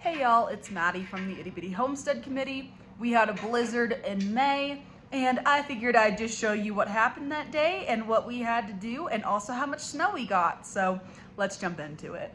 Hey y'all, it's Maddie from the Itty Bitty Homestead Committee. We had a blizzard in May, and I figured I'd just show you what happened that day and what we had to do, and also how much snow we got. So let's jump into it.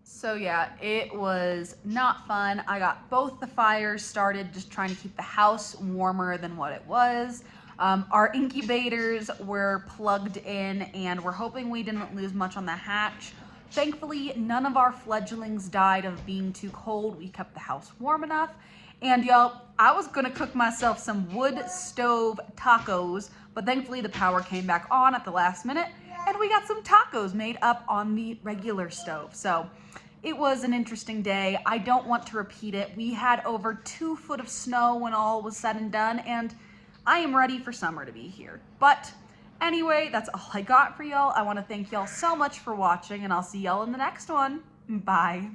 So yeah, it was not fun. I got both the fires started just trying to keep the house warmer than what it was. Our incubators were plugged in and we're hoping we didn't lose much on the hatch. Thankfully, none of our fledglings died of being too cold. We kept the house warm enough. And y'all, I was gonna cook myself some wood stove tacos, but thankfully the power came back on at the last minute and we got some tacos made up on the regular stove. So it was an interesting day. I don't want to repeat it. We had over 2 foot of snow when all was said and done, and I am ready for summer to be here. But anyway, that's all I got for y'all. I want to thank y'all so much for watching, and I'll see y'all in the next one. Bye.